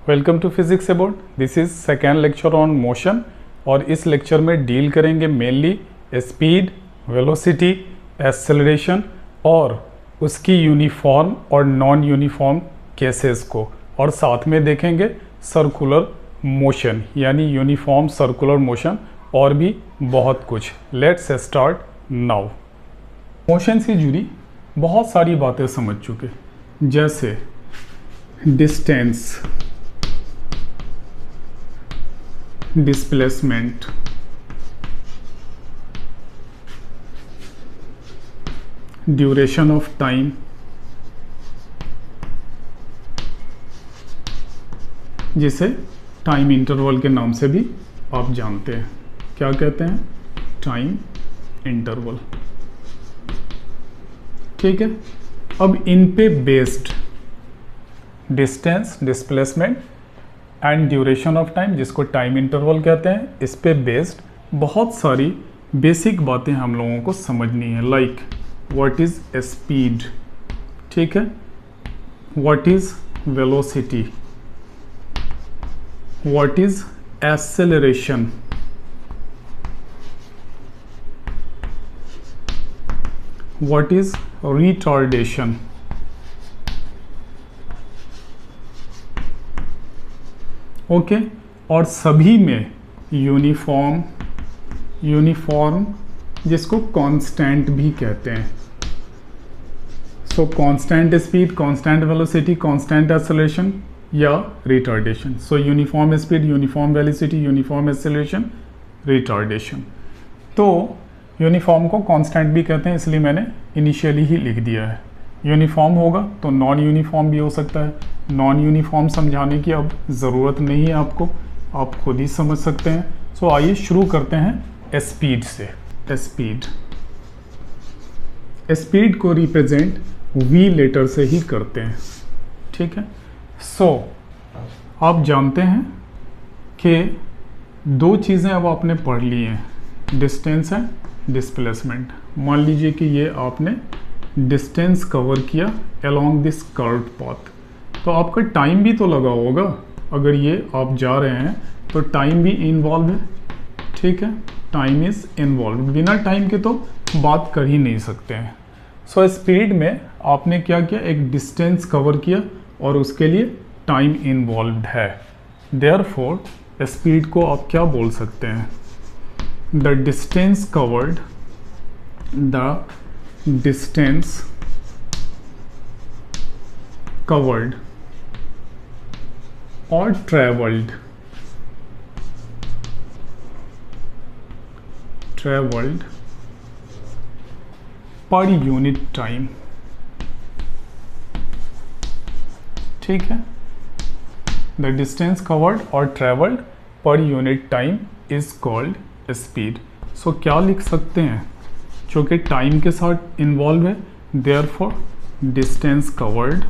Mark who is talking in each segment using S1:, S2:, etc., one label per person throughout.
S1: Welcome to physics about. This is second lecture on motion और इस lecture में deal करेंगे मेनली स्पीड, वेलोसिटी, एक्सेलरेशन और उसकी यूनिफॉर्म और नॉन यूनिफॉर्म केसेस को, और साथ में देखेंगे सर्कुलर मोशन यानी यूनिफॉर्म सर्कुलर मोशन और भी बहुत कुछ। Let's start now. मोशन से जुड़ी बहुत सारी बातें समझ चुके, जैसे distance, displacement, duration of time, जिसे टाइम इंटरवल के नाम से भी आप जानते हैं। क्या कहते हैं? Time interval. ठीक है, अब इन पे based distance, displacement and duration of time, जिसको टाइम इंटरवल कहते हैं, इस पे बेस्ड बहुत सारी बेसिक बातें हम लोगों को समझनी है। लाइक व्हाट इज स्पीड, ठीक है, what is velocity, what is acceleration, what is retardation, okay. और सभी में यूनिफॉर्म जिसको कांस्टेंट भी कहते हैं। So constant speed, constant velocity, constant acceleration या retardation. So uniform speed, uniform velocity, uniform acceleration, retardation. तो यूनिफॉर्म को कांस्टेंट भी कहते हैं, इसलिए मैंने इनिशियली ही लिख दिया है। यूनिफॉर्म होगा तो नॉन यूनिफॉर्म भी हो सकता है। नॉन यूनिफॉर्म समझाने की अब ज़रूरत नहीं है आपको, आप खुद ही समझ सकते हैं। सो आइए शुरू करते हैं स्पीड से। स्पीड को रिप्रेजेंट वी लेटर से ही करते हैं, ठीक है। सो आप जानते हैं कि दो चीज़ें अब आपने पढ़ ली हैं, डिस्टेंस है, डिस्प्लेसमेंट। मान लीजिए कि ये आपने डिस्टेंस कवर किया अलोंग दिस कर्व्ड पाथ, तो आपका टाइम भी तो लगा होगा। अगर ये आप जा रहे हैं तो टाइम भी इन्वॉल्व है, ठीक है, टाइम इज़ इन्वॉल्व। बिना टाइम के तो बात कर ही नहीं सकते हैं। सो स्पीड में आपने क्या किया, एक डिस्टेंस कवर किया और उसके लिए टाइम इन्वॉल्व है। देयरफॉर स्पीड को आप क्या बोल सकते हैं? The distance covered, the distance covered or traveled per unit time, ठीक है। the distance covered or traveled per unit time is called speed। so क्या लिख सकते हैं जो कि टाइम के साथ इन्वॉल्व है? therefore distance covered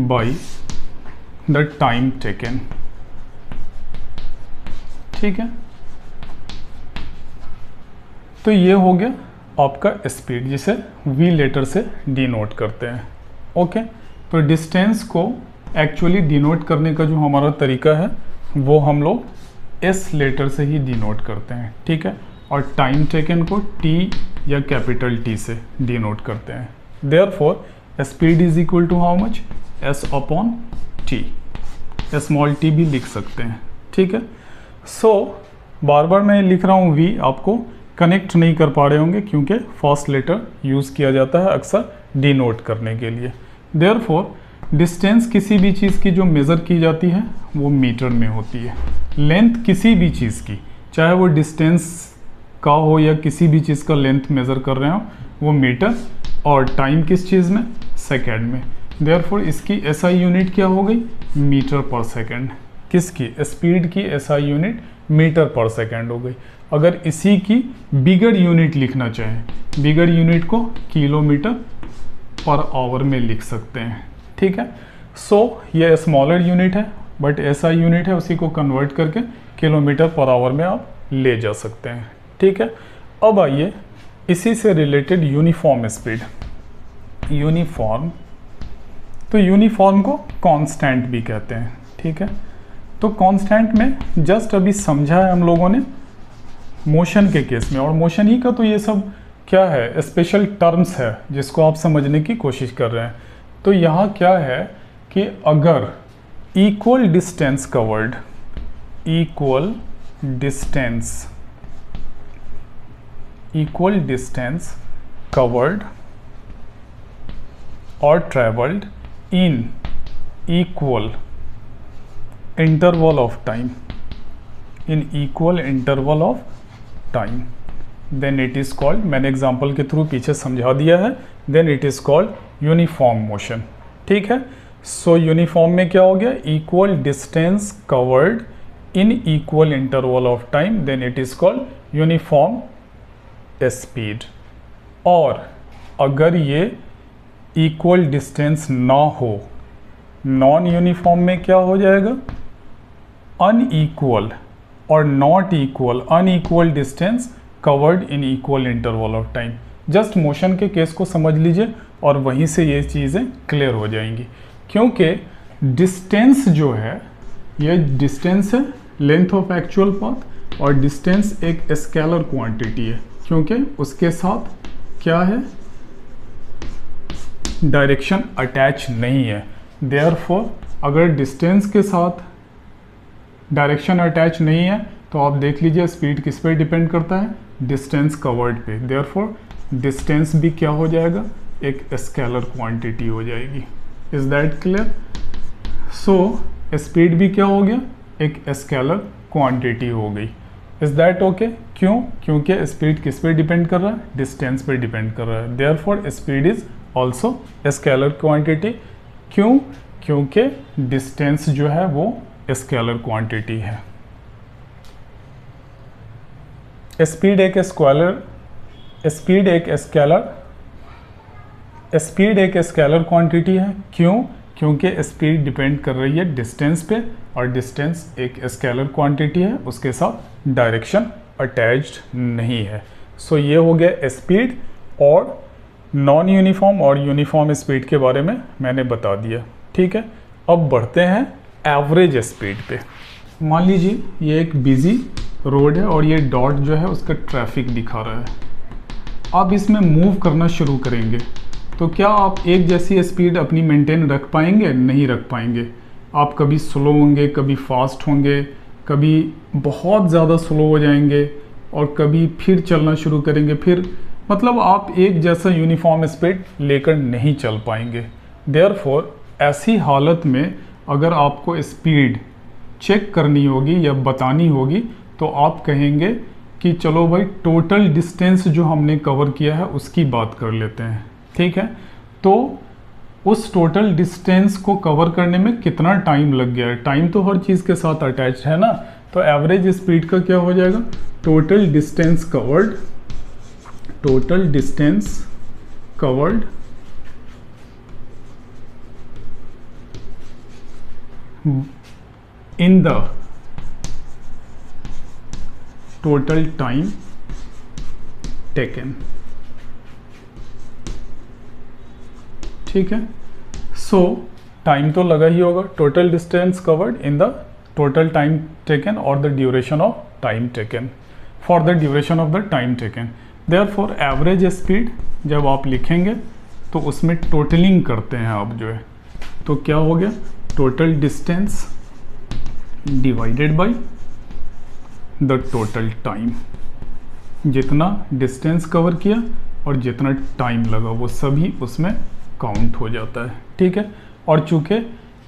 S1: by the time taken, ठीक है। तो ये हो गया आपका स्पीड, जिसे v लेटर से डिनोट करते हैं, ओके। तो डिस्टेंस को एक्चुअली डिनोट करने का जो हमारा तरीका है वो हम लोग s लेटर से ही डिनोट करते हैं, ठीक है। और टाइम टेकन को t या कैपिटल T से डिनोट करते हैं। Therefore speed is equal to how much? s upon t, small t भी लिख सकते हैं, ठीक है। सो बार बार मैं लिख रहा हूँ v, आपको कनेक्ट नहीं कर पा रहे होंगे क्योंकि फर्स्ट लेटर यूज़ किया जाता है अक्सर डिनोट करने के लिए। देयरफॉर डिस्टेंस किसी भी चीज़ की जो मेज़र की जाती है वो मीटर में होती है। लेंथ किसी भी चीज़ की, चाहे वो डिस्टेंस का हो या किसी भी चीज़ का लेंथ मेज़र कर रहे हो, वो मीटर, और टाइम किस चीज़ में? सेकेंड में। देयरफॉर इसकी SI यूनिट क्या हो गई? Metre per second. किसकी? स्पीड की SI unit metre per second हो गई। अगर इसी की बिगर यूनिट लिखना चाहें, बिगर यूनिट को किलोमीटर पर आवर में लिख सकते हैं, ठीक है। सो ये स्मॉलर यूनिट है बट SI यूनिट है, उसी को कन्वर्ट करके किलोमीटर पर आवर में आप ले जा सकते हैं, ठीक है। अब आइए इसी से रिलेटेड यूनिफॉर्म स्पीड। यूनिफॉर्म तो यूनिफॉर्म को कांस्टेंट भी कहते हैं, ठीक है। तो कांस्टेंट में जस्ट अभी समझा है हम लोगों ने मोशन के केस में, और मोशन ही का तो ये सब क्या है, स्पेशल टर्म्स है जिसको आप समझने की कोशिश कर रहे हैं। तो यहाँ क्या है कि अगर equal distance covered, equal distance covered और travelled in equal interval of time, in equal interval of time, then it is called, मैंने एग्जांपल के थ्रू पीछे समझा दिया है, then it is called uniform motion, ठीक है। सो यूनिफॉर्म में क्या हो गया, equal distance covered in equal interval of time, then it is called uniform speed. और अगर ये इक्वल डिस्टेंस ना हो, नॉन यूनिफॉर्म में क्या हो जाएगा, अनइक्वल और not equal, unequal distance covered in equal interval of time. Just motion के केस को समझ लीजिए और वहीं से ये चीज़ें क्लियर हो जाएंगी, क्योंकि डिस्टेंस जो है, ये डिस्टेंस है लेंथ ऑफ एक्चुअल पाथ, और डिस्टेंस एक स्केलर क्वांटिटी है क्योंकि उसके साथ क्या है, डायरेक्शन अटैच नहीं है। देयरफॉर अगर डिस्टेंस के साथ डायरेक्शन अटैच नहीं है तो आप देख लीजिए स्पीड किस पे डिपेंड करता है, डिस्टेंस कवर्ड पे। देयरफॉर डिस्टेंस भी क्या हो जाएगा, एक स्केलर क्वांटिटी हो जाएगी। Is that clear? So speed भी क्या हो गया, एक स्केलर क्वांटिटी हो गई। Is that okay? क्यों? क्योंकि स्पीड किस पे डिपेंड कर रहा है, डिस्टेंस पे डिपेंड कर रहा है। Therefore speed is also scalar quantity. क्यों? क्योंकि डिस्टेंस जो है वो स्केलर क्वांटिटी है। स्पीड एक स्केलर क्वांटिटी है। क्यों? क्योंकि स्पीड डिपेंड कर रही है डिस्टेंस पे, और डिस्टेंस एक स्केलर क्वांटिटी है, उसके साथ डायरेक्शन अटैच्ड नहीं है। सो ये हो गया स्पीड, और नॉन यूनिफॉर्म और यूनिफॉर्म स्पीड के बारे में मैंने बता दिया, ठीक है। अब बढ़ते हैं एवरेज स्पीड पे। मान लीजिए ये एक बिजी रोड है और ये डॉट जो है उसका ट्रैफिक दिखा रहा है। आप इसमें मूव करना शुरू करेंगे तो क्या आप एक जैसी स्पीड अपनी मेंटेन रख पाएंगे? नहीं रख पाएंगे। आप कभी स्लो होंगे, कभी फास्ट होंगे, कभी बहुत ज़्यादा स्लो हो जाएंगे, और कभी फिर चलना शुरू करेंगे, फिर मतलब आप एक जैसा यूनिफॉर्म स्पीड लेकर नहीं चल पाएंगे। देयरफॉर ऐसी हालत में अगर आपको स्पीड चेक करनी होगी या बतानी होगी तो आप कहेंगे कि चलो भाई टोटल डिस्टेंस जो हमने कवर किया है उसकी बात कर लेते हैं, ठीक है। तो उस टोटल डिस्टेंस को कवर करने में कितना टाइम लग गया है, टाइम तो हर चीज़ के साथ अटैच्ड है ना। तो एवरेज स्पीड का क्या हो जाएगा, total distance covered in the total time taken, ठीक है। सो टाइम तो लगा ही होगा, total distance covered in the total time taken और the duration of time taken, for the duration of the time taken. Therefore average speed जब आप लिखेंगे तो उसमें टोटलिंग करते हैं आप जो है, तो क्या हो गया, total distance divided by the total time. जितना डिस्टेंस कवर किया और जितना टाइम लगा वो सभी उसमें काउंट हो जाता है, ठीक है। और चूंकि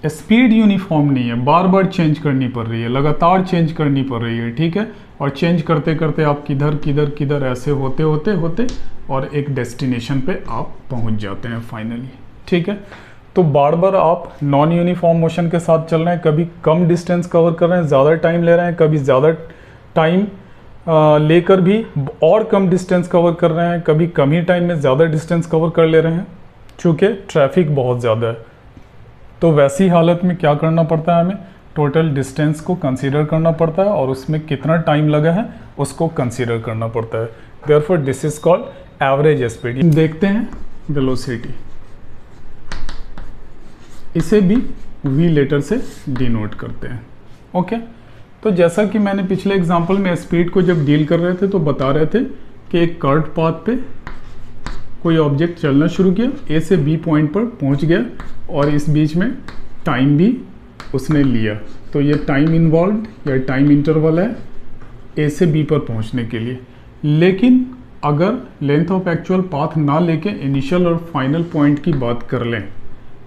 S1: स्पीड यूनिफॉर्म नहीं है, बार बार चेंज करनी पड़ रही है, लगातार चेंज करनी पड़ रही है, ठीक है। और चेंज करते करते आप किधर ऐसे होते और एक डेस्टिनेशन पे आप पहुंच जाते हैं फाइनली, ठीक है। तो बार बार आप नॉन यूनिफॉर्म मोशन के साथ चल रहे हैं, कभी कम डिस्टेंस कवर कर रहे हैं, ज़्यादा टाइम ले रहे हैं, कभी ज़्यादा टाइम लेकर भी और कम डिस्टेंस कवर कर रहे हैं, कभी कम ही टाइम में ज़्यादा डिस्टेंस कवर कर ले रहे हैं, चूँकि ट्रैफिक बहुत ज़्यादा है। तो वैसी हालत में क्या करना पड़ता है, हमें टोटल डिस्टेंस को कंसीडर करना पड़ता है और उसमें कितना टाइम लगा है उसको कंसीडर करना पड़ता है। Therefore this is called average speed. देखते हैं वेलोसिटी। इसे भी v लेटर से डिनोट करते हैं। ओके, तो जैसा कि मैंने पिछले एग्जांपल में स्पीड को जब डील कर रहे थे तो बता रहे थे कि एक कर्व पाथ पे कोई ऑब्जेक्ट चलना शुरू किया, ए से बी पॉइंट पर पहुंच गया और इस बीच में टाइम भी उसने लिया, तो ये टाइम इन्वॉल्व या टाइम इंटरवल है ए से बी पर पहुंचने के लिए। लेकिन अगर लेंथ ऑफ एक्चुअल पाथ ना लेके इनिशियल और फाइनल पॉइंट की बात कर लें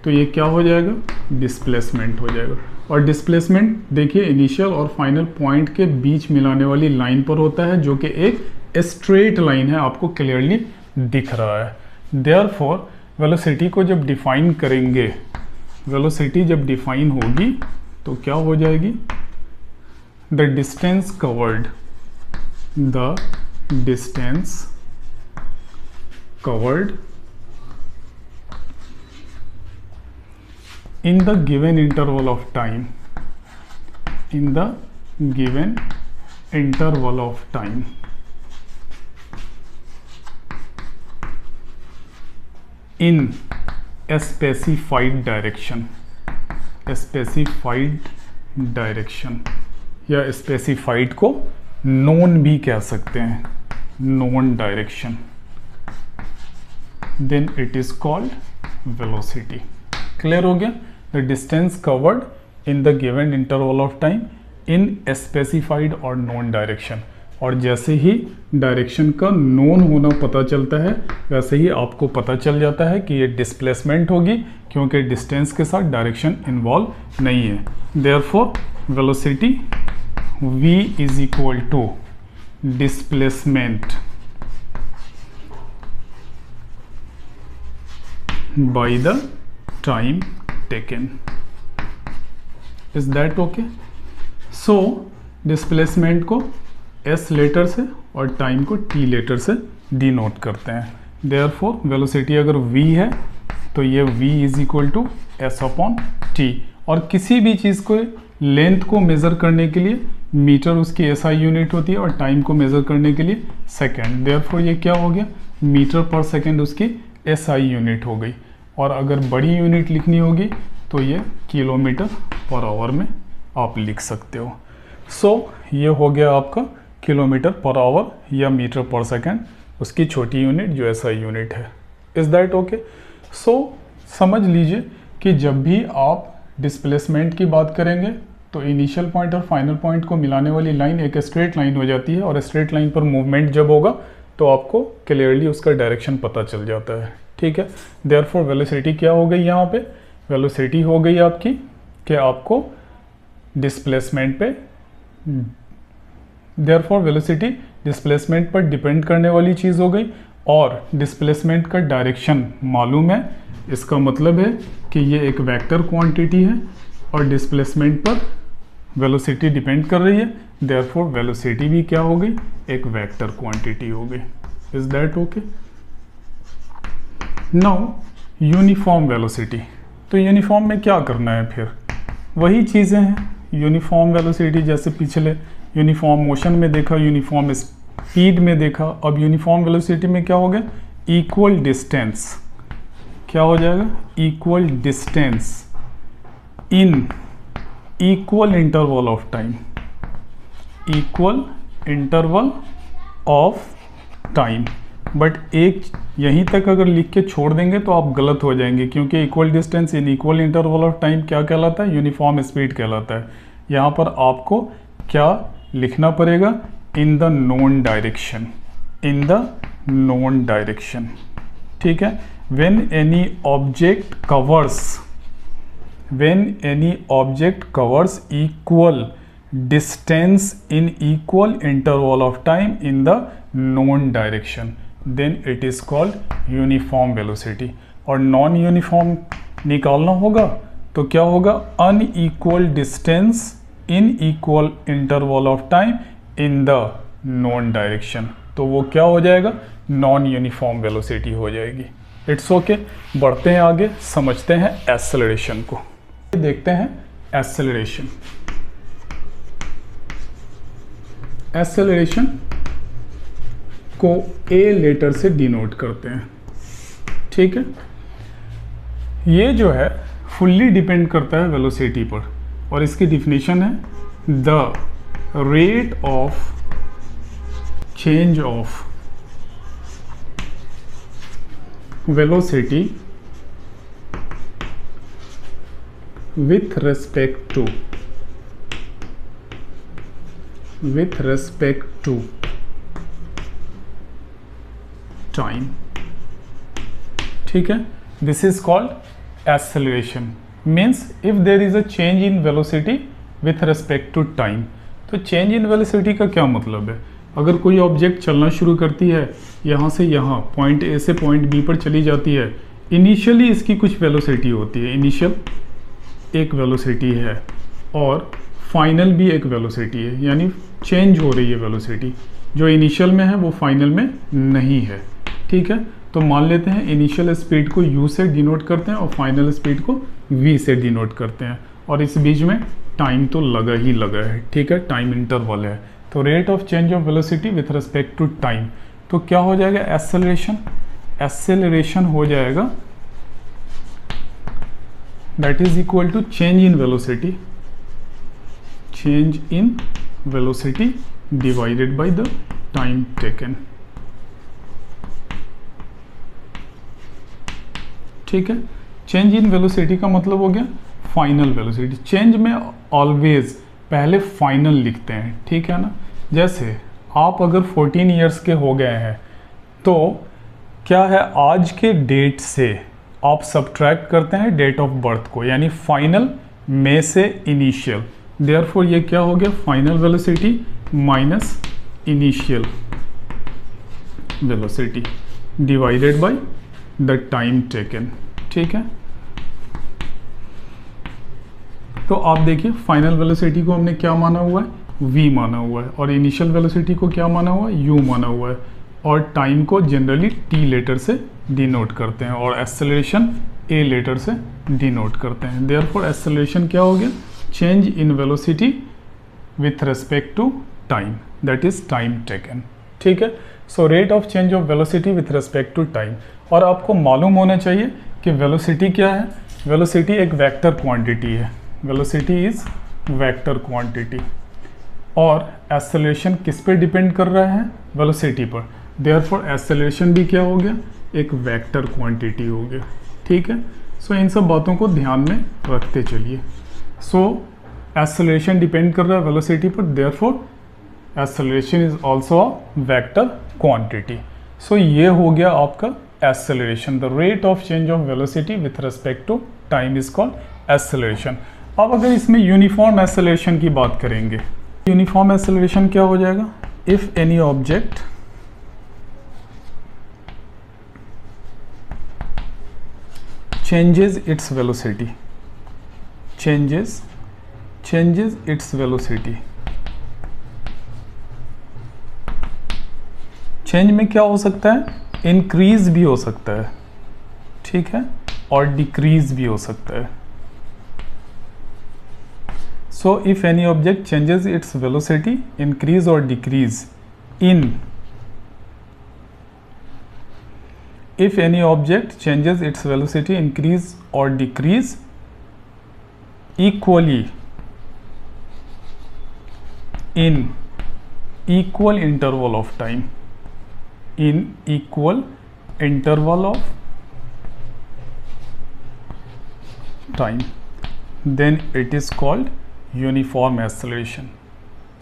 S1: तो ये क्या हो जाएगा, डिस्प्लेसमेंट हो जाएगा। और डिस्प्लेसमेंट देखिए इनिशियल और फाइनल पॉइंट के बीच मिलाने वाली लाइन पर होता है, जो कि एक स्ट्रेट लाइन है, आपको क्लियरली दिख रहा है। देयरफॉर वेलोसिटी को जब डिफाइन करेंगे, वेलोसिटी जब डिफाइन होगी तो क्या हो जाएगी, the distance covered, the distance covered in the given interval of time, in the given interval of time, in a specified direction, specified direction या specified को known भी कह सकते हैं, known direction, then it is called velocity। Clear हो गया, the distance covered in the given interval of time in specified और known direction. और जैसे ही डायरेक्शन का नोन होना पता चलता है वैसे ही आपको पता चल जाता है कि ये डिस्प्लेसमेंट होगी, क्योंकि डिस्टेंस के साथ डायरेक्शन इन्वॉल्व नहीं है। Therefore velocity v is equal to displacement by the time taken। is that okay? so displacement को s लेटर से और टाइम को t लेटर से डिनोट करते हैं। therefore velocity अगर v है तो ये v is equal to s upon t। और किसी भी चीज़ को लेंथ को मेज़र करने के लिए मीटर उसकी SI यूनिट होती है और टाइम को मेज़र करने के लिए सेकेंड। therefore ये क्या हो गया, मीटर पर सेकेंड उसकी SI यूनिट हो गई। और अगर बड़ी यूनिट लिखनी होगी तो ये किलोमीटर पर आवर में आप लिख सकते हो। सो ये हो गया आपका किलोमीटर पर आवर या मीटर पर सेकंड, उसकी छोटी यूनिट जो SI यूनिट है। Is that okay? सो समझ लीजिए कि जब भी आप डिस्प्लेसमेंट की बात करेंगे तो इनिशियल पॉइंट और फाइनल पॉइंट को मिलाने वाली लाइन एक स्ट्रेट लाइन हो जाती है, और स्ट्रेट लाइन पर मूवमेंट जब होगा तो आपको क्लियरली उसका डायरेक्शन पता चल जाता है। ठीक है, देयरफॉर वेलोसिटी क्या हो गई, यहाँ पे वेलोसिटी हो गई आपकी कि आपको डिस्प्लेसमेंट पे, देयरफॉर वेलोसिटी डिस्प्लेसमेंट पर डिपेंड करने वाली चीज़ हो गई और डिस्प्लेसमेंट का डायरेक्शन मालूम है। इसका मतलब है कि ये एक वेक्टर क्वांटिटी है और डिस्प्लेसमेंट पर वेलोसिटी डिपेंड कर रही है, देयरफॉर वेलोसिटी भी क्या हो गई, एक वेक्टर क्वांटिटी हो गई। Is that okay? Now uniform velocity, तो यूनिफॉर्म में क्या करना है, फिर वही चीज़ें हैं। यूनिफॉर्म वेलोसिटी जैसे पिछले यूनिफॉर्म मोशन में देखा, यूनिफॉर्म स्पीड में देखा, अब यूनिफॉर्म वेलोसिटी में क्या हो गया, इक्वल डिस्टेंस। क्या हो जाएगा, equal distance in equal interval of time, equal interval of time. But एक यहीं तक अगर लिख के छोड़ देंगे तो आप गलत हो जाएंगे, क्योंकि equal distance in equal interval of time क्या कहलाता है, यूनिफॉर्म स्पीड कहलाता है। यहाँ पर आपको क्या लिखना पड़ेगा, in the known direction, in the known direction. ठीक है, when any object covers, when any object covers equal distance in equal interval of time in the known direction, then it is called uniform velocity। और non uniform निकालना होगा तो क्या होगा, unequal distance in equal interval of time in the known direction, तो वो क्या हो जाएगा, नॉन यूनिफॉर्म वेलोसिटी हो जाएगी। इट्स ओके, बढ़ते हैं आगे, समझते हैं एक्सेलरेशन को। देखते हैं एक्सेलरेशन। एक्सेलरेशन को ए लेटर से डिनोट करते हैं। ठीक है, ये जो है फुल्ली डिपेंड करता है वेलोसिटी पर, और इसकी डिफिनीशन है the rate of change of velocity with respect to time. ठीक है, this is called acceleration. Means if there is a change in velocity with respect to time. तो change in velocity का क्या मतलब है? अगर कोई ऑब्जेक्ट चलना शुरू करती है यहाँ से यहाँ, पॉइंट ए से पॉइंट बी पर चली जाती है, इनिशियली इसकी कुछ वेलोसिटी होती है, इनिशियल एक वेलोसिटी है और फाइनल भी एक वेलोसिटी है, यानी चेंज हो रही है वेलोसिटी, जो इनिशियल में है वो फाइनल में नहीं है। ठीक है, तो मान लेते हैं इनिशियल स्पीड को u से डिनोट करते हैं और फाइनल स्पीड को v से डिनोट करते हैं, और इस बीच में टाइम तो लगा ही लगा है। ठीक है, टाइम इंटरवल है। तो rate of change of velocity with respect to time, तो क्या हो जाएगा? एक्सेलरेशन हो जाएगा, that is equal to change in velocity divided by the time taken. ठीक है, चेंज इन वेलोसिटी का मतलब हो गया फाइनल वेलोसिटी। चेंज में ऑलवेज पहले फाइनल लिखते हैं, ठीक है ना। जैसे आप अगर 14 इयर्स के हो गए हैं तो क्या है, आज के डेट से आप सब्ट्रैक्ट करते हैं डेट ऑफ बर्थ को, यानी फाइनल में से इनिशियल। देयरफॉर ये क्या हो गया? Final velocity minus initial velocity divided by the time taken. ठीक है, तो आप देखिए फाइनल वेलोसिटी को हमने क्या माना हुआ है? v माना हुआ है, और इनिशियल वेलोसिटी को क्या माना हुआ है? u माना हुआ है, और टाइम को जनरली t लेटर से डिनोट करते हैं, और एक्सेलरेशन a लेटर से डिनोट करते हैं। देयरफॉर एक्सेलरेशन क्या हो गया? Change in velocity with respect to time, that is time taken. ठीक है, so rate of change of velocity with respect to time. और आपको मालूम होना चाहिए कि वेलोसिटी क्या है? वेलोसिटी एक वेक्टर क्वांटिटी है, वेलोसिटी इज वेक्टर क्वांटिटी, और एक्सेलरेशन किस पे डिपेंड कर रहा है? वेलोसिटी पर। देयरफॉर एक्सेलरेशन भी क्या हो गया? एक वेक्टर क्वांटिटी हो गया। ठीक है, सो इन सब बातों को ध्यान में रखते चलिए। सो एक्सेलरेशन डिपेंड कर रहा है वेलोसिटी पर, therefore acceleration is also a vector quantity. So ये हो गया आपका acceleration. The rate of change of velocity with respect to time is called acceleration. अब अगर इसमें यूनिफॉर्म एक्सेलरेशन की बात करेंगे, यूनिफॉर्म एक्सेलरेशन क्या हो जाएगा? If any object changes its velocity, changes its velocity। Change में क्या हो सकता है? इंक्रीज भी हो सकता है, ठीक है, और डिक्रीज भी हो सकता है। So if any object changes its velocity, increase और decrease in if any object changes its velocity, increase or decrease equally in equal interval of time, in equal interval of time, then it is called uniform acceleration.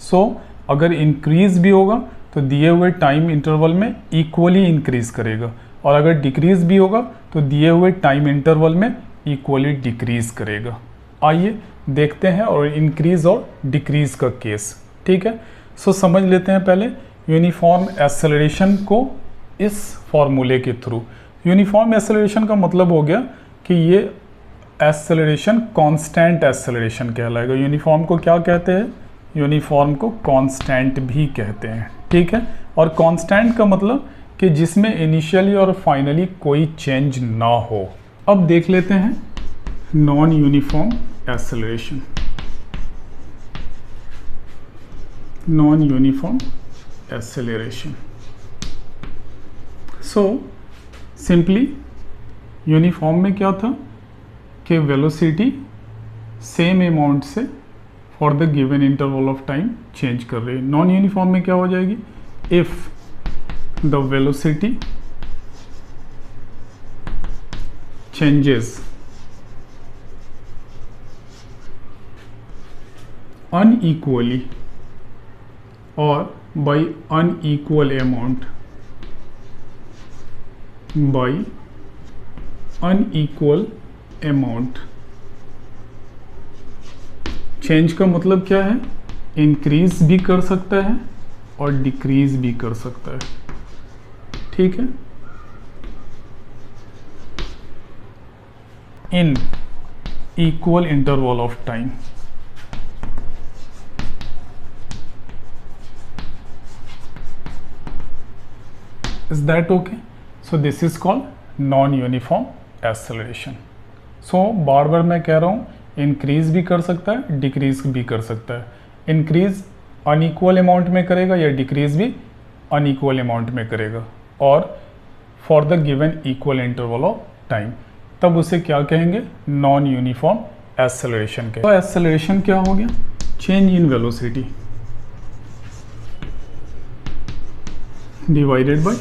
S1: So अगर increase भी होगा तो दिए हुए time interval में equally increase करेगा, और अगर डिक्रीज भी होगा तो दिए हुए टाइम इंटरवल में इक्वली डिक्रीज करेगा। आइए देखते हैं और इंक्रीज और डिक्रीज का केस। ठीक है, सो समझ लेते हैं पहले यूनिफॉर्म एक्सेलरेशन को इस फॉर्मूले के थ्रू। यूनिफॉर्म एक्सेलरेशन का मतलब हो गया कि ये एक्सेलरेशन कांस्टेंट एक्सेलरेशन कहलाएगा। यूनिफॉर्म को क्या कहते हैं? यूनिफॉर्म को कांस्टेंट भी कहते हैं। ठीक है, और कांस्टेंट का मतलब कि जिसमें इनिशियली और फाइनली कोई चेंज ना हो। अब देख लेते हैं non uniform acceleration. Non uniform acceleration, so simply uniform में क्या था कि वेलोसिटी सेम अमाउंट से for the given interval of time change कर रही है। नॉन यूनिफॉर्म में क्या हो जाएगी, if the velocity changes unequally or by unequal amount, by unequal amount। Change का मतलब क्या है, इंक्रीज भी कर सकता है और डिक्रीज भी कर सकता है, ठीक है। इन equal interval of time, is that okay? So this is called non-uniform acceleration. So बार बार मैं कह रहा हूँ, इंक्रीज भी कर सकता है, डिक्रीज भी कर सकता है। इंक्रीज अनइक्वल अमाउंट में करेगा या डिक्रीज भी अनइक्वल अमाउंट में करेगा, और for the given equal interval of time, तब उसे क्या कहेंगे, नॉन यूनिफॉर्म एक्सेलरेशन कहेंगे। तो एक्सेलरेशन क्या हो गया, change in velocity divided by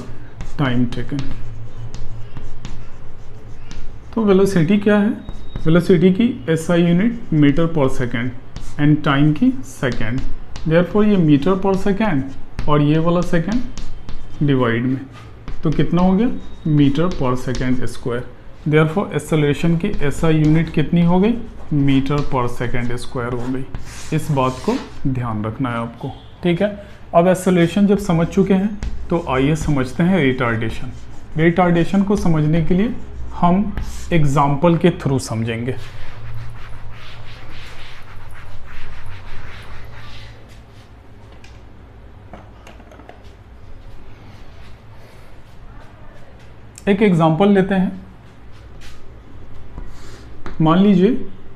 S1: time taken. तो वेलोसिटी क्या है, वेलोसिटी की SI unit metre per second and time की सेकेंड, देयरफॉर ये मीटर पर सेकेंड और ये वाला सेकेंड डिवाइड में, तो कितना हो गया, metre per second square. Therefore acceleration की एसआई यूनिट कितनी हो गई, मीटर पर सेकेंड स्क्वायर हो गई। इस बात को ध्यान रखना है आपको, ठीक है। अब एक्सेलरेशन जब समझ चुके हैं तो आइए समझते हैं रिटार्डेशन। रिटार्डेशन को समझने के लिए हम एग्जाम्पल के थ्रू समझेंगे। एक एग्जाम्पल लेते हैं। मान लीजिए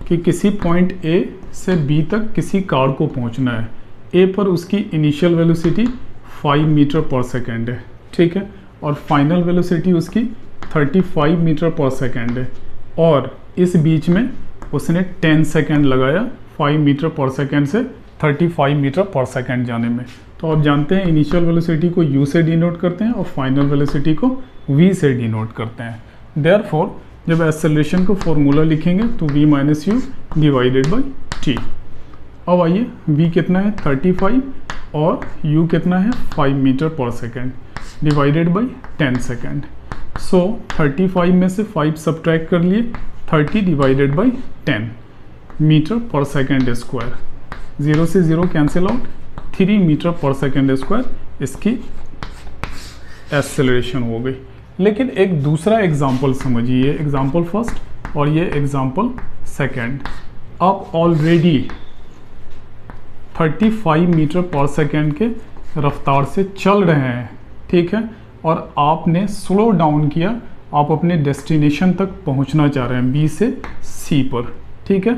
S1: कि किसी पॉइंट ए से बी तक किसी कार को पहुंचना है। ए पर उसकी initial velocity 5 metre per second है, ठीक है, और फाइनल वेलोसिटी उसकी 35 मीटर पर सेकेंड है, और इस बीच में उसने 10 सेकेंड लगाया 5 मीटर पर सेकेंड से 35 मीटर पर सेकेंड जाने में। तो आप जानते हैं इनिशियल वेलोसिटी को u से डिनोट करते हैं और फाइनल वेलोसिटी को v से डिनोट करते हैं। देयरफॉर जब एक्सेलरेशन को फॉर्मूला लिखेंगे तो v minus you divided by T. अब आइए v कितना है 35 और u कितना है 5 metre per second divided by 10 second. सो 35 में से 5 सब्ट्रैक्ट कर लिए, 30 divided by 10 metre per second square. 0 से 0 cancel out, 3 metre per second square इसकी एक्सेलरेशन हो गई। लेकिन एक दूसरा एग्जाम्पल समझिए, एग्जाम्पल फर्स्ट और ये एग्जाम्पल सेकेंड। आप ऑलरेडी 35 मीटर पर सेकेंड के रफ्तार से चल रहे हैं, ठीक है, और आपने स्लो डाउन किया, आप अपने डेस्टिनेशन तक पहुंचना चाह रहे हैं बी से सी पर, ठीक है।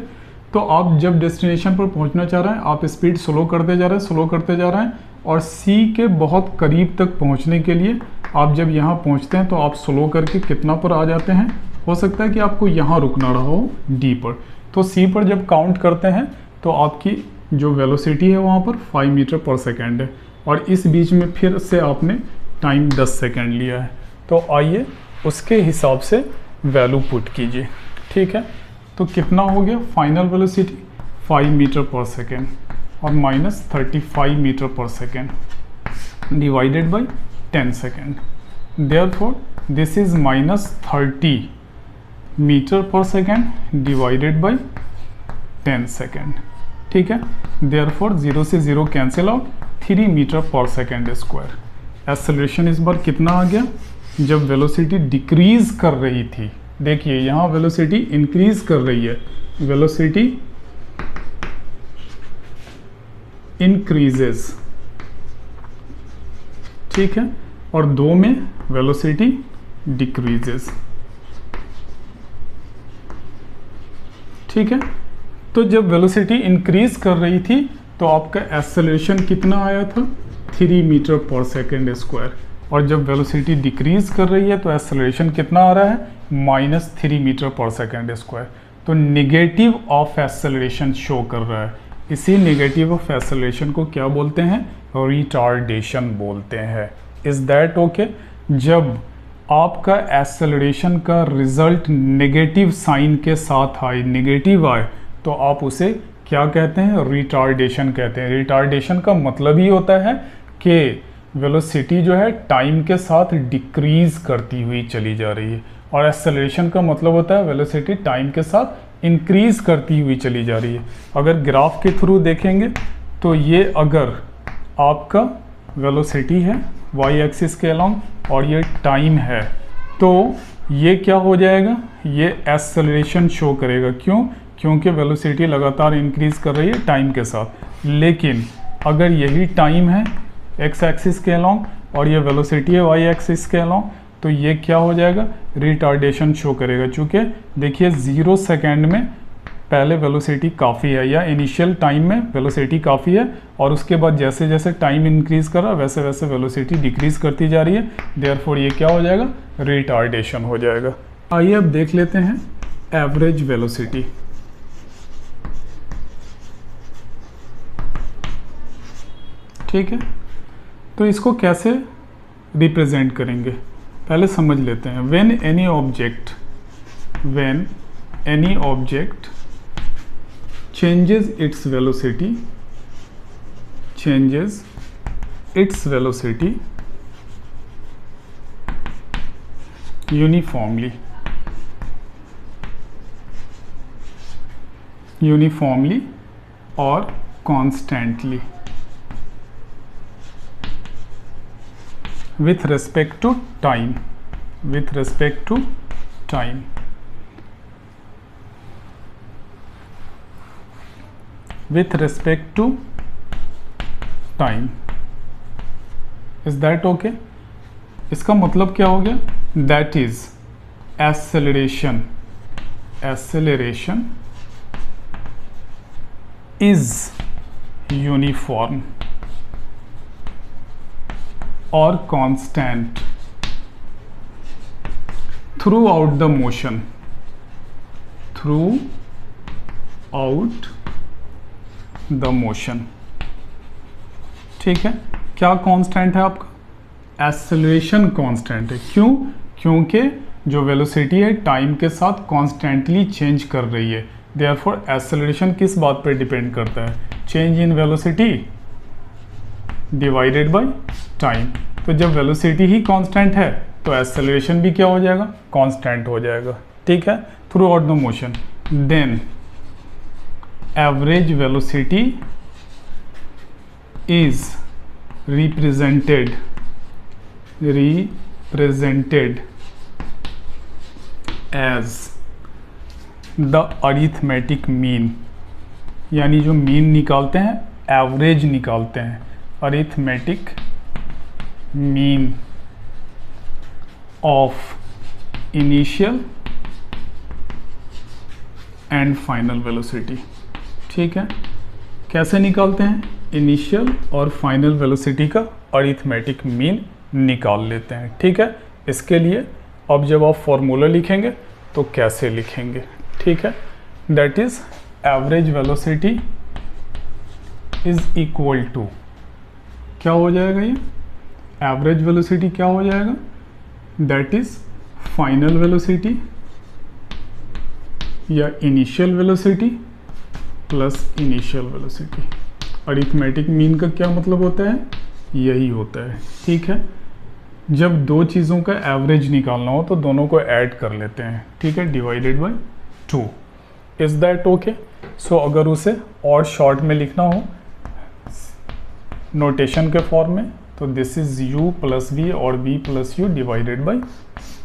S1: तो आप जब डेस्टिनेशन पर पहुंचना चाह रहे हैं, आप स्पीड स्लो करते जा रहे हैं, स्लो करते जा रहे हैं, और सी के बहुत करीब तक पहुंचने के लिए आप जब यहाँ पहुंचते हैं तो आप स्लो करके कितना पर आ जाते हैं, हो सकता है कि आपको यहाँ रुकना रहा हो डी पर। तो सी पर जब काउंट करते हैं तो आपकी जो वेलोसिटी है वहाँ पर 5 मीटर पर सेकेंड है, और इस बीच में फिर से आपने टाइम 10 सेकेंड लिया है। तो आइए उसके हिसाब से वैल्यू पुट कीजिए, ठीक है। तो कितना हो गया, final velocity 5 metre per second और minus 35 metre per second divided by 10 second. Therefore this is minus 30 metre per second divided by 10 second, ठीक है। देयरफॉर 0 से 0 cancel out, 3 metre per second square. Acceleration इस बार कितना आ गया, जब वेलोसिटी डिक्रीज कर रही थी, देखिए यहाँ वेलोसिटी इंक्रीज कर रही है, वेलोसिटी इंक्रीजेस, ठीक है, और 2 में वेलोसिटी डिक्रीजेस, ठीक है। तो जब वेलोसिटी इंक्रीज कर रही थी तो आपका एक्सेलरेशन कितना आया था, 3 मीटर पर सेकेंड स्क्वायर, और जब वेलोसिटी डिक्रीज कर रही है तो एक्सेलरेशन कितना आ रहा है, -3 मीटर पर सेकेंड स्क्वायर। तो नेगेटिव ऑफ एक्सेलरेशन शो कर रहा है। इसी नेगेटिव ऑफ एक्सेलरेशन को क्या बोलते हैं? रिटार्डेशन बोलते हैं। Is that okay? जब आपका एक्सेलरेशन का रिजल्ट नेगेटिव साइन के साथ आए, नेगेटिव आए, तो आप उसे क्या कहते हैं? रिटार्डेशन कहते हैं। रिटार्डेशन का मतलब ही होता है कि वेलोसिटी जो है टाइम के साथ डिक्रीज करती हुई चली जा रही है, और एक्सेलरेशन का मतलब होता है वेलोसिटी टाइम के साथ इंक्रीज करती हुई चली जा रही है। अगर ग्राफ के थ्रू देखेंगे तो ये अगर आपका वेलोसिटी है वाई एक्सिस के अलोंग और ये टाइम है, तो ये क्या हो जाएगा? ये एक्सेलरेशन शो करेगा। क्यों? क्योंकि वेलोसिटी लगातार इंक्रीज कर रही है टाइम के साथ। लेकिन अगर यही टाइम है एक्स एक्सिस के अलोंग और ये वेलोसिटी है वाई एक्सिस के अलोंग, तो ये क्या हो जाएगा? रिटार्डेशन शो करेगा। चूँकि देखिए 0 सेकेंड में पहले वेलोसिटी काफ़ी है, या इनिशियल टाइम में वेलोसिटी काफ़ी है, और उसके बाद जैसे जैसे टाइम इंक्रीज कर रहा है वैसे वैसे वेलोसिटी डिक्रीज करती जा रही है। देयरफॉर ये क्या हो जाएगा? रिटार्डेशन हो जाएगा। आइए अब देख लेते हैं एवरेज वेलोसिटी। ठीक है, तो इसको कैसे रिप्रेजेंट करेंगे पहले समझ लेते हैं। When any object changes its velocity uniformly or constantly with respect to time, is that okay? इसका मतलब क्या हो गया? that is acceleration is uniform or constant throughout the motion, ठीक है। क्या कांस्टेंट है आपका? एक्सेलरेशन कांस्टेंट है। क्यों? क्योंकि जो वेलोसिटी है टाइम के साथ कॉन्स्टेंटली चेंज कर रही है। देयरफॉर एक्सेलरेशन किस बात पर डिपेंड करता है? Change in velocity divided by time. तो जब वेलोसिटी ही कांस्टेंट है तो एक्सेलरेशन भी क्या हो जाएगा? कांस्टेंट हो जाएगा। ठीक है, through out the motion. Then average velocity is represented as the arithmetic mean, यानी जो मीन निकालते हैं, एवरेज निकालते हैं, arithmetic mean of initial and final velocity. ठीक है, कैसे निकालते हैं? इनिशियल और फाइनल वेलोसिटी का अरिथमेटिक मीन निकाल लेते हैं। ठीक है, इसके लिए अब जब आप फॉर्मूला लिखेंगे तो कैसे लिखेंगे? ठीक है, that is average velocity is equal to, क्या हो जाएगा? ये एवरेज वेलोसिटी क्या हो जाएगा? दैट इज फाइनल वेलोसिटी या initial velocity plus initial velocity. Arithmetic mean का क्या मतलब होता है? यही होता है। ठीक है, जब दो चीज़ों का एवरेज निकालना हो तो दोनों को ऐड कर लेते हैं। ठीक है, divided by 2। Is that okay? So अगर उसे और शॉर्ट में लिखना हो नोटेशन के फॉर्म में, तो this is u plus v और v plus u divided by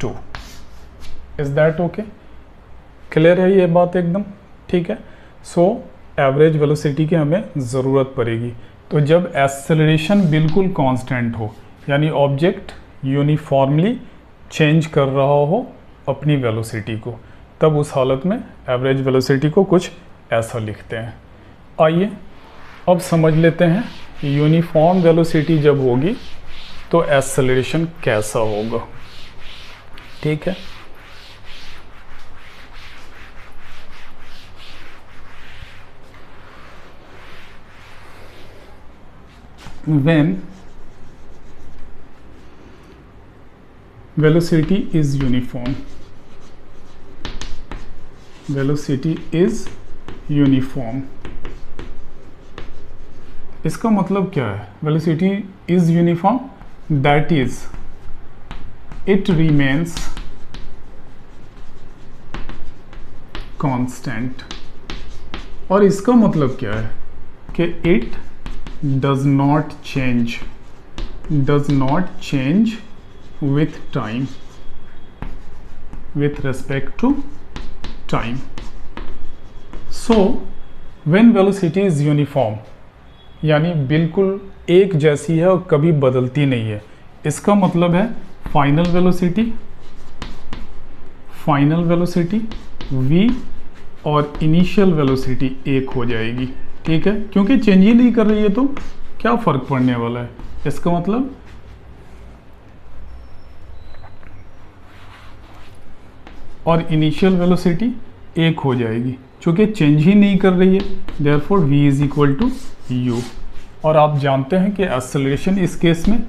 S1: 2। Is that okay? Clear है ये बात एकदम? ठीक है, सो एवरेज वेलोसिटी की हमें ज़रूरत पड़ेगी। तो जब एक्सेलरेशन बिल्कुल कांस्टेंट हो, यानी ऑब्जेक्ट यूनिफॉर्मली चेंज कर रहा हो अपनी वेलोसिटी को, तब उस हालत में एवरेज वेलोसिटी को कुछ ऐसा लिखते हैं। आइए अब समझ लेते हैं यूनिफॉर्म वेलोसिटी जब होगी तो एक्सेलरेशन कैसा होगा। ठीक है, when velocity is uniform, velocity is uniform, इसका मतलब क्या है? velocity is uniform, that is it remains constant, और इसका मतलब क्या है कि it does not change with time, with respect to time. So when velocity is uniform, यानी बिल्कुल एक जैसी है और कभी बदलती नहीं है, इसका मतलब है फाइनल वेलोसिटी v और इनिशियल वेलोसिटी एक हो जाएगी, ठीक है, क्योंकि चेंज ही नहीं कर रही है तो क्या फर्क पड़ने वाला है। इसका मतलब और इनिशियल वेलोसिटी एक हो जाएगी, चूँकि चेंज ही नहीं कर रही है, therefore v is equal to u। और आप जानते हैं कि एक्सेलरेशन इस केस में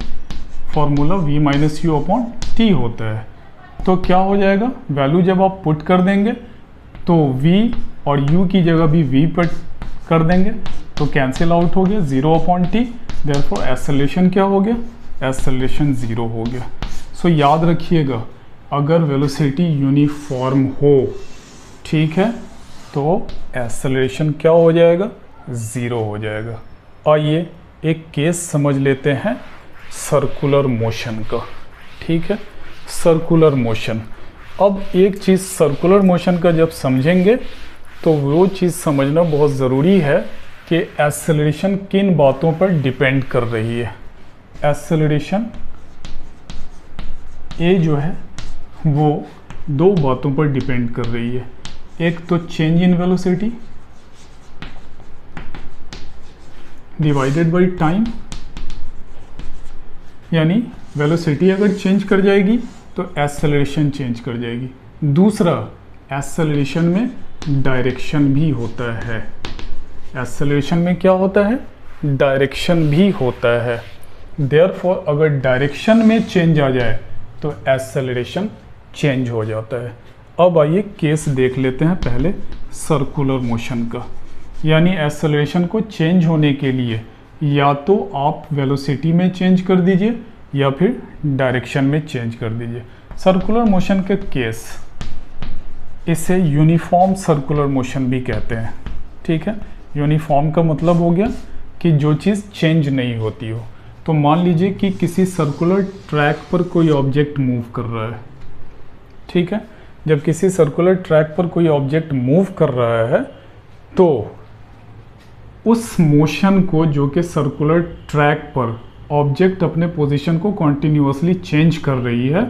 S1: formula v minus you upon T होता है, तो क्या हो जाएगा, वैल्यू जब आप पुट कर देंगे तो v और u की जगह भी v पुट कर देंगे तो कैंसिल आउट हो गया 0 अपॉन टी, देयरफॉर एक्सेलरेशन क्या हो गया, एक्सेलरेशन 0 हो गया। सो याद रखिएगा, अगर वेलोसिटी यूनिफॉर्म हो, ठीक है, तो एक्सेलरेशन क्या हो जाएगा, 0 हो जाएगा। आइए एक केस समझ लेते हैं सर्कुलर मोशन का, ठीक है, सर्कुलर मोशन। अब एक चीज़ सर्कुलर मोशन का जब समझेंगे तो वो चीज़ समझना बहुत ज़रूरी है कि एक्सेलरेशन किन बातों पर डिपेंड कर रही है। एक्सेलरेशन ए जो है वो दो बातों पर डिपेंड कर रही है, एक तो change in velocity divided by time, यानी वेलोसिटी अगर चेंज कर जाएगी तो एक्सेलरेशन चेंज कर जाएगी। दूसरा, एक्सेलरेशन में डायरेक्शन भी होता है, एक्सेलरेशन में क्या होता है, डायरेक्शन भी होता है। देयरफॉर अगर डायरेक्शन में चेंज आ जाए तो एक्सेलरेशन चेंज हो जाता है। अब आइए केस देख लेते हैं पहले सर्कुलर मोशन का, यानी एक्सेलरेशन को चेंज होने के लिए या तो आप वेलोसिटी में चेंज कर दीजिए या फिर डायरेक्शन में चेंज कर दीजिए। सर्कुलर मोशन के केस, इसे यूनिफॉर्म सर्कुलर मोशन भी कहते हैं, ठीक है। यूनिफॉर्म का मतलब हो गया कि जो चीज़ चेंज नहीं होती हो। तो मान लीजिए कि किसी सर्कुलर ट्रैक पर कोई ऑब्जेक्ट मूव कर रहा है, ठीक है। जब किसी सर्कुलर ट्रैक पर कोई ऑब्जेक्ट मूव कर रहा है तो उस मोशन को, जो कि सर्कुलर ट्रैक पर ऑब्जेक्ट अपने पोजीशन को कॉन्टिन्यूसली चेंज कर रही है,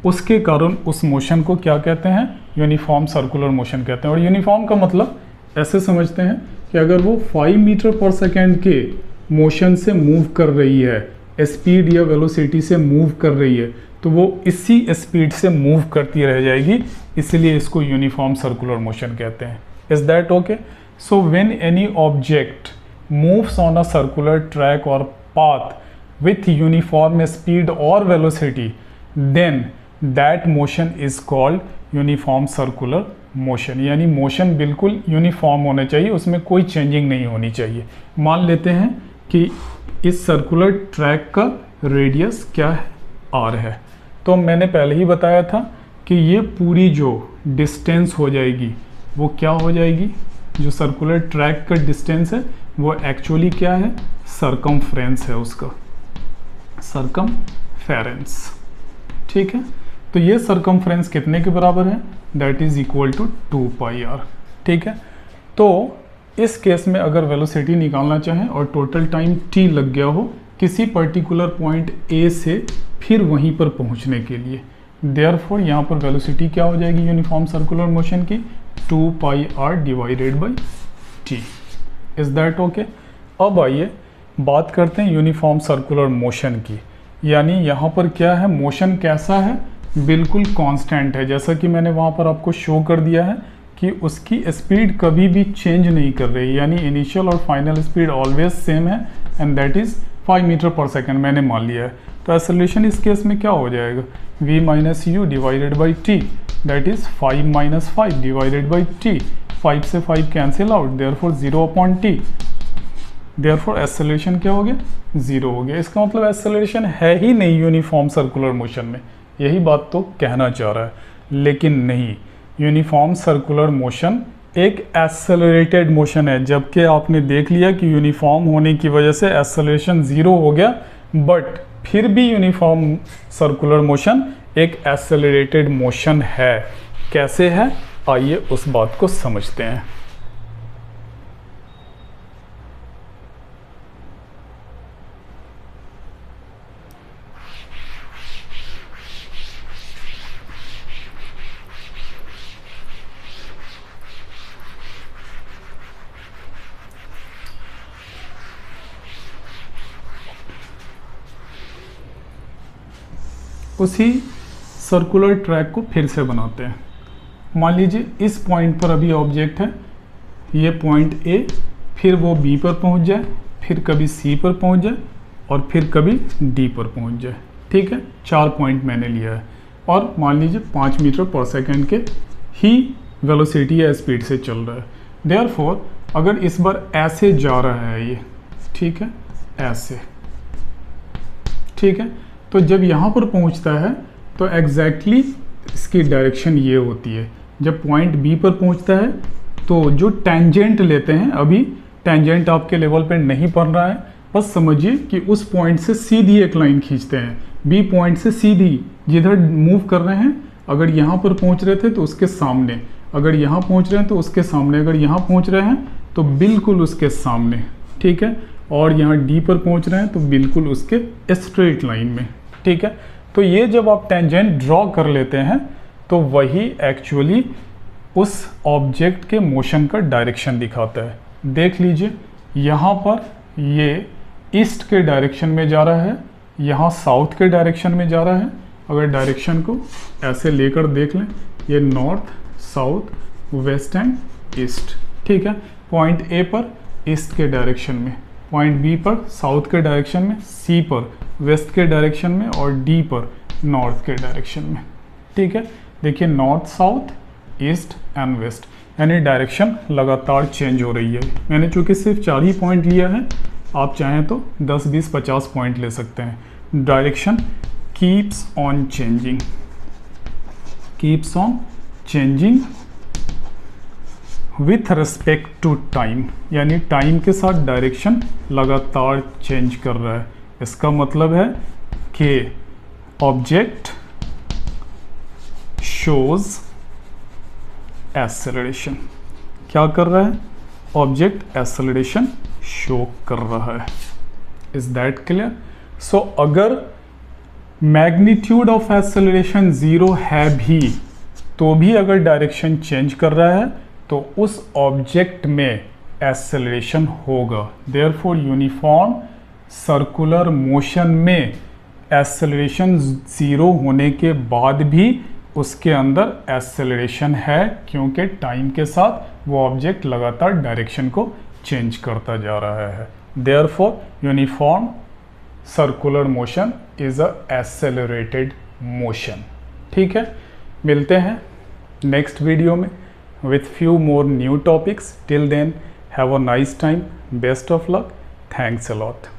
S1: उसके कारण उस मोशन को क्या कहते हैं, यूनिफॉर्म सर्कुलर मोशन कहते हैं। और यूनिफॉर्म का मतलब ऐसे समझते हैं कि अगर वो 5 मीटर पर सेकेंड के मोशन से मूव कर रही है, स्पीड या वेलोसिटी से मूव कर रही है, तो वो इसी स्पीड से मूव करती रह जाएगी, इसलिए इसको यूनिफॉर्म सर्कुलर मोशन कहते हैं। Is that okay? So when any object moves on a circular track और path with uniform speed or velocity, then that motion is called uniform circular motion। यानी मोशन बिल्कुल यूनिफॉर्म होना चाहिए, उसमें कोई changing नहीं होनी चाहिए। मान लेते हैं कि इस सर्कुलर ट्रैक का रेडियस क्या है, r है। तो मैंने पहले ही बताया था कि ये पूरी जो डिस्टेंस हो जाएगी वो क्या हो जाएगी, जो सर्कुलर ट्रैक का डिस्टेंस है वो एक्चुअली क्या है, सरकमफ्रेंस है उसका, सरकमफेरेंस, ठीक है। तो ये सरकमफ्रेंस कितने के बराबर है, that is equal to 2 pi r, ठीक है। तो इस केस में अगर वेलोसिटी निकालना चाहें और टोटल टाइम t लग गया हो किसी पर्टिकुलर पॉइंट A से फिर वहीं पर पहुंचने के लिए, देयरफॉर यहाँ पर वेलोसिटी क्या हो जाएगी यूनिफॉर्म सर्कुलर मोशन की, 2 pi r divided by t। Is that okay? अब आइए बात करते हैं यूनिफॉर्म सर्कुलर मोशन की, यानी यहाँ पर क्या है, मोशन कैसा है, बिल्कुल कांस्टेंट है। जैसा कि मैंने वहाँ पर आपको शो कर दिया है कि उसकी स्पीड कभी भी चेंज नहीं कर रही, यानी इनिशियल और फाइनल स्पीड ऑलवेज सेम है, and that is 5 metre per second मैंने मान लिया है, तो एक्सेलरेशन इस केस में क्या हो जाएगा, v minus you divided by T, that is 5 minus 5 divided by T. 5 से 5 cancel out, therefore 0 upon T, therefore acceleration क्या हो गया, 0 हो गया। इसका मतलब एक्सेलरेशन है ही नहीं यूनिफॉर्म सर्कुलर मोशन में, यही बात तो कहना चाह रहा है। लेकिन नहीं, यूनिफॉर्म सर्कुलर मोशन एक एक्सेलरेटेड मोशन है, जबकि आपने देख लिया कि यूनिफॉर्म होने की वजह से एक्सेलरेशन 0 हो गया, बट फिर भी यूनिफॉर्म सर्कुलर मोशन एक एक्सेलरेटेड मोशन है। कैसे है, आइए उस बात को समझते हैं। उसी सर्कुलर ट्रैक को फिर से बनाते हैं। मान लीजिए इस पॉइंट पर अभी ऑब्जेक्ट है, ये पॉइंट ए, फिर वो बी पर पहुंच जाए, फिर कभी सी पर पहुंच जाए और फिर कभी डी पर पहुंच जाए। ठीक है, 4 पॉइंट मैंने लिया है और मान लीजिए 5 मीटर पर सेकेंड के ही वेलोसिटी या स्पीड से चल रहा है। देयरफॉर अगर इस बार ऐसे जा रहा है ये, ठीक है, ऐसे, ठीक है, तो जब यहाँ पर पहुँचता है तो एग्जैक्टली इसकी डायरेक्शन ये होती है। जब पॉइंट बी पर पहुँचता है तो जो टेंजेंट लेते हैं, अभी टेंजेंट आपके लेवल पे नहीं पड़ रहा है, बस समझिए कि उस पॉइंट से सीधी एक लाइन खींचते हैं। बी पॉइंट से सीधी जिधर मूव कर रहे हैं, अगर यहाँ पर पहुँच रहे थे तो उसके सामने, अगर यहाँ पहुँच रहे हैं तो उसके सामने, अगर यहाँ पहुँच रहे हैं तो बिल्कुल उसके सामने, ठीक है, और यहाँ डी पर पहुँच रहे हैं तो बिल्कुल उसके स्ट्रेट लाइन में। ठीक है, तो ये जब आप टेंजेंट ड्रॉ कर लेते हैं तो वही एक्चुअली उस ऑब्जेक्ट के मोशन का डायरेक्शन दिखाता है। देख लीजिए, यहाँ पर ये ईस्ट के डायरेक्शन में जा रहा है, यहाँ साउथ के डायरेक्शन में जा रहा है। अगर डायरेक्शन को ऐसे लेकर देख लें, ये north, south, west and east. ठीक है, पॉइंट ए पर ईस्ट के डायरेक्शन में, पॉइंट बी पर साउथ के डायरेक्शन में, सी पर वेस्ट के डायरेक्शन में और डी पर नॉर्थ के डायरेक्शन में। ठीक है, देखिए north, south, east and west, यानी डायरेक्शन लगातार चेंज हो रही है। मैंने चूँकि सिर्फ 4 ही पॉइंट लिया है, आप चाहें तो 10, 20, 50 पॉइंट ले सकते हैं। Direction keeps on changing, keeps on changing with respect to time, यानी टाइम के साथ डायरेक्शन लगातार चेंज कर रहा है। इसका मतलब है कि ऑब्जेक्ट शोज एक्सेलरेशन। क्या कर रहा है, ऑब्जेक्ट एक्सेलरेशन शो कर रहा है। Is that clear? सो अगर मैग्नीट्यूड ऑफ एक्सेलरेशन 0 है भी, तो भी अगर डायरेक्शन चेंज कर रहा है तो उस ऑब्जेक्ट में एक्सेलरेशन होगा। देयरफॉर यूनिफॉर्म सर्कुलर मोशन में एक्सेलरेशन 0 होने के बाद भी उसके अंदर एक्सेलरेशन है, क्योंकि टाइम के साथ वो ऑब्जेक्ट लगातार डायरेक्शन को चेंज करता जा रहा है। Therefore uniform circular motion is a accelerated motion. ठीक है, मिलते हैं नेक्स्ट वीडियो में with few more new topics. Till then, have a nice time. Best of luck. Thanks a lot.